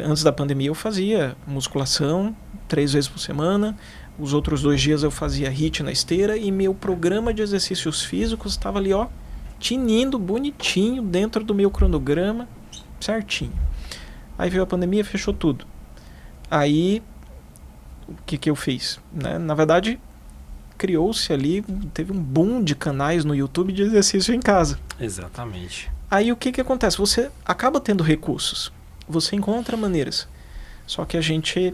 antes da pandemia eu fazia musculação 3 vezes por semana, os outros 2 dias eu fazia HIIT na esteira e meu programa de exercícios físicos estava ali, ó, tinindo bonitinho dentro do meu cronograma, certinho. Aí veio a pandemia, fechou tudo. Aí, o que eu fiz? Né? Na verdade, criou-se ali, teve um boom de canais no YouTube de exercício em casa. Exatamente. Aí o que acontece? Você acaba tendo recursos, você encontra maneiras. Só que a gente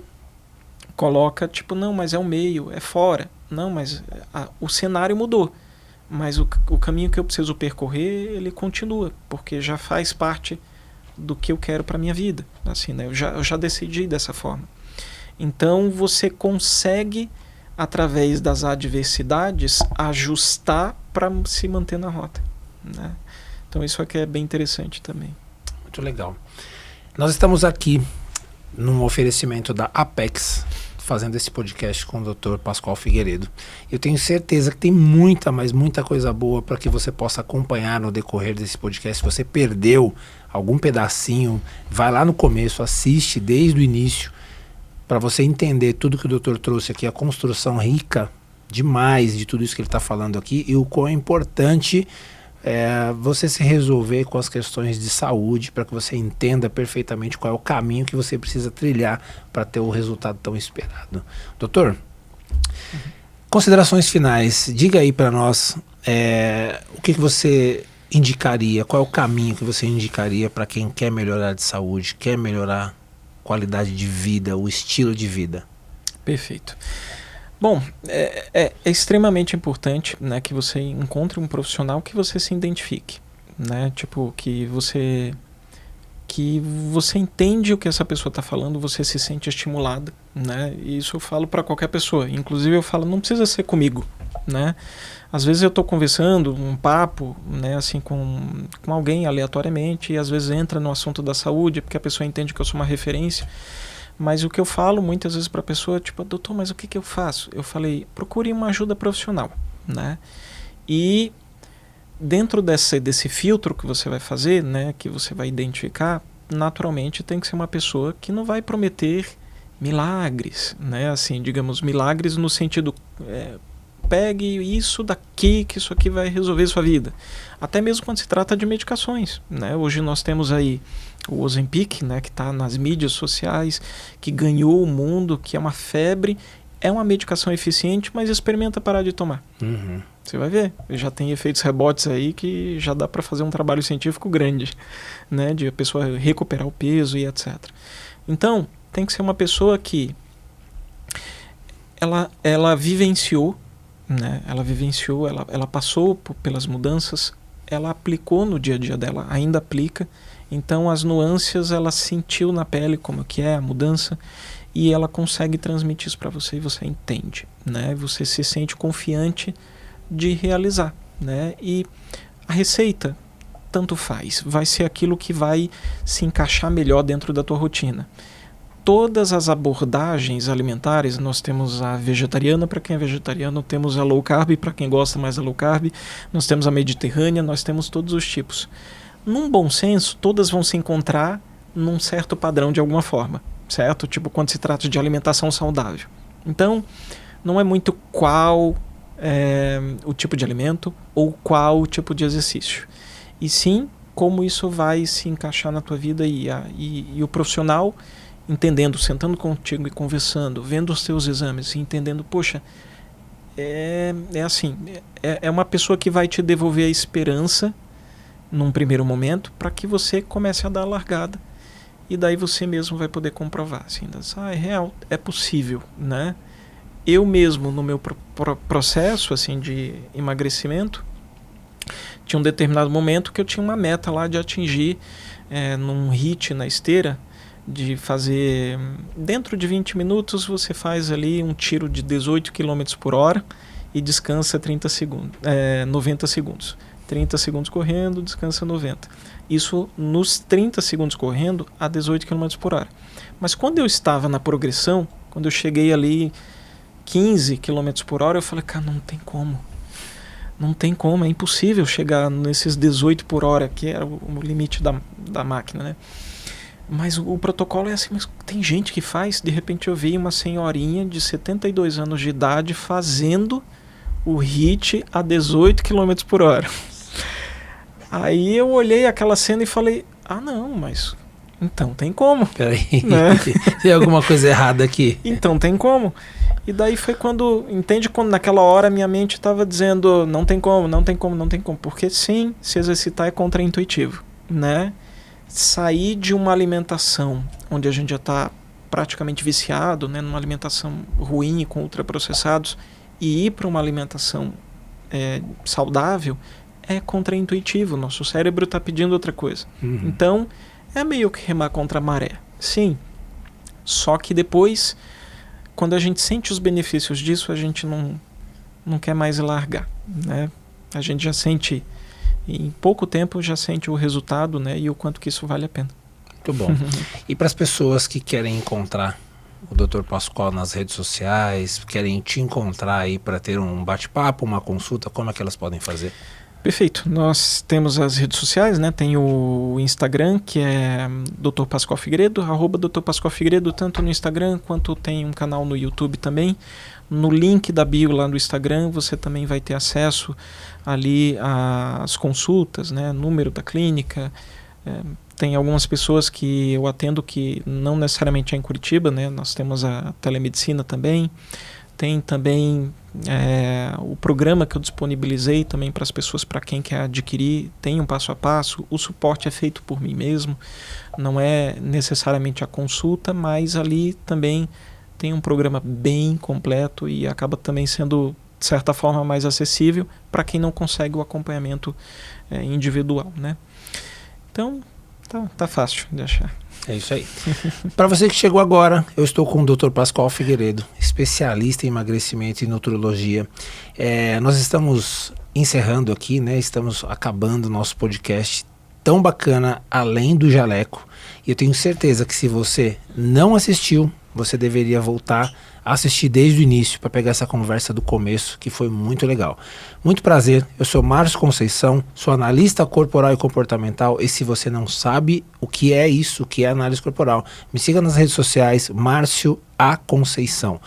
coloca, tipo, não, mas é o meio, é fora. Não, mas o cenário mudou. Mas o caminho que eu preciso percorrer, ele continua, porque já faz parte do que eu quero para minha vida. Assim, né? Eu já decidi dessa forma. Então você consegue, através das adversidades, ajustar para se manter na rota, né? Então isso aqui é bem interessante também. Muito legal. Nós estamos aqui num oferecimento da Apex, fazendo esse podcast com o Dr. Pascoal Figueiredo. Eu tenho certeza que tem muita coisa boa para que você possa acompanhar no decorrer desse podcast. Se você perdeu algum pedacinho, vai lá no começo, assiste desde o início, para você entender tudo que o doutor trouxe aqui, a construção rica demais de tudo isso que ele está falando aqui e o quão é importante você se resolver com as questões de saúde, para que você entenda perfeitamente qual é o caminho que você precisa trilhar para ter o resultado tão esperado. Doutor, considerações finais, diga aí para nós o que você indicaria, qual é o caminho que você indicaria para quem quer melhorar de saúde, quer melhorar a qualidade de vida, o estilo de vida. Perfeito. Bom, é extremamente importante, né, que você encontre um profissional que você se identifique, né, tipo, que você entende o que essa pessoa está falando, você se sente estimulado, né, e isso eu falo para qualquer pessoa, inclusive eu falo, não precisa ser comigo, né, às vezes eu estou conversando, um papo, né, assim, com alguém aleatoriamente, e às vezes entra no assunto da saúde, porque a pessoa entende que eu sou uma referência. Mas o que eu falo muitas vezes para a pessoa, tipo, doutor, mas o que eu faço? Eu falei, procure uma ajuda profissional, né? E dentro desse filtro que você vai fazer, né, que você vai identificar, naturalmente tem que ser uma pessoa que não vai prometer milagres, né? Assim, digamos, milagres no sentido, pegue isso daqui, que isso aqui vai resolver sua vida. Até mesmo quando se trata de medicações, né? Hoje nós temos aí o Ozempic, né, que está nas mídias sociais, que ganhou o mundo, que é uma febre, é uma medicação eficiente, mas experimenta parar de tomar. Uhum. Você vai ver, já tem efeitos rebotes aí que já dá para fazer um trabalho científico grande, né, de a pessoa recuperar o peso e etc. Então, tem que ser uma pessoa que ela vivenciou, né, ela passou pelas mudanças, ela aplicou no dia a dia dela, ainda aplica. Então as nuances ela sentiu na pele como que é a mudança e ela consegue transmitir isso para você e você entende, né? Você se sente confiante de realizar, né? E a receita tanto faz. Vai ser aquilo que vai se encaixar melhor dentro da tua rotina. Todas as abordagens alimentares, nós temos a vegetariana para quem é vegetariano, temos a low carb para quem gosta mais da low carb, nós temos a mediterrânea, nós temos todos os tipos. Num bom senso, todas vão se encontrar num certo padrão de alguma forma, certo? Tipo, quando se trata de alimentação saudável. Então, não é muito qual o tipo de alimento ou qual o tipo de exercício. E sim, como isso vai se encaixar na tua vida e o profissional entendendo, sentando contigo e conversando, vendo os teus exames e entendendo, poxa, é uma pessoa que vai te devolver a esperança num primeiro momento para que você comece a dar a largada e daí você mesmo vai poder comprovar, assim, é real, é possível, né? Eu mesmo, no meu processo assim, de emagrecimento, tinha um determinado momento que eu tinha uma meta lá de atingir num HIIT na esteira, de fazer, dentro de 20 minutos você faz ali um tiro de 18 km por hora e descansa 90 segundos. 30 segundos correndo, descansa 90. Isso nos 30 segundos correndo a 18 km por hora. Mas quando eu estava na progressão, quando eu cheguei ali 15 km por hora, eu falei, cara, não tem como. Não tem como, é impossível chegar nesses 18 por hora, que era o limite da máquina, né? Mas o protocolo é assim, mas tem gente que faz. De repente eu vi uma senhorinha de 72 anos de idade fazendo o HIIT a 18 km por hora. Aí eu olhei aquela cena e falei, não, mas então tem como. Peraí, né? Tem alguma coisa errada aqui. Então tem como. E daí foi quando naquela hora minha mente estava dizendo, não tem como, não tem como, não tem como. Porque sim, se exercitar é contraintuitivo, né? Sair de uma alimentação onde a gente já está praticamente viciado, né, numa alimentação ruim com ultraprocessados, e ir para uma alimentação saudável é contraintuitivo. Nosso cérebro está pedindo outra coisa. Então, é meio que remar contra a maré. Sim. Só que depois, quando a gente sente os benefícios disso, a gente não quer mais largar, né? A gente já sente... em pouco tempo já sente o resultado, né, e o quanto que isso vale a pena. Muito bom. E para as pessoas que querem encontrar o Dr. Pascoal nas redes sociais, querem te encontrar aí para ter um bate-papo, uma consulta, como é que elas podem fazer? Perfeito. Nós temos as redes sociais, né? Tem o Instagram, que é Dr. Pascoal Figueiredo, @Dr. Pascoal Figueiredo, tanto no Instagram quanto tem um canal no YouTube também. No link da bio lá no Instagram você também vai ter acesso ali às consultas, né? Número da clínica. Tem algumas pessoas que eu atendo que não necessariamente é em Curitiba, né? Nós temos a telemedicina também. Tem também o programa que eu disponibilizei também para as pessoas, para quem quer adquirir, tem um passo a passo. O suporte é feito por mim mesmo, não é necessariamente a consulta, mas ali também tem um programa bem completo e acaba também sendo, de certa forma, mais acessível para quem não consegue o acompanhamento individual, né? Então, tá fácil de achar. É isso aí. Para você que chegou agora, eu estou com o Dr. Pascoal Figueiredo, especialista em emagrecimento e nutrologia. Nós estamos encerrando aqui, né? Estamos acabando o nosso podcast tão bacana, Além do Jaleco. E eu tenho certeza que se você não assistiu, você deveria voltar a assistir desde o início para pegar essa conversa do começo, que foi muito legal. Muito prazer, eu sou Márcio Conceição, sou analista corporal e comportamental, e se você não sabe o que é isso, o que é análise corporal, me siga nas redes sociais, Márcio A. Conceição,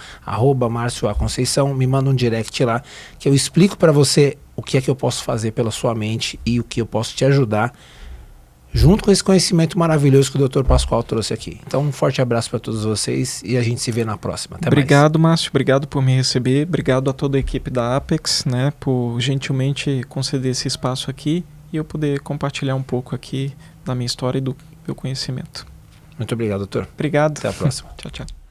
@Márcio A. Conceição, me manda um direct lá, que eu explico para você o que é que eu posso fazer pela sua mente e o que eu posso te ajudar, junto com esse conhecimento maravilhoso que o Dr. Pascoal trouxe aqui. Então, um forte abraço para todos vocês e a gente se vê na próxima. Até Obrigado, mais. Márcio. Obrigado por me receber. Obrigado a toda a equipe da Apex, né, por gentilmente conceder esse espaço aqui e eu poder compartilhar um pouco aqui da minha história e do meu conhecimento. Muito obrigado, doutor. Obrigado. Até a próxima. Tchau, tchau.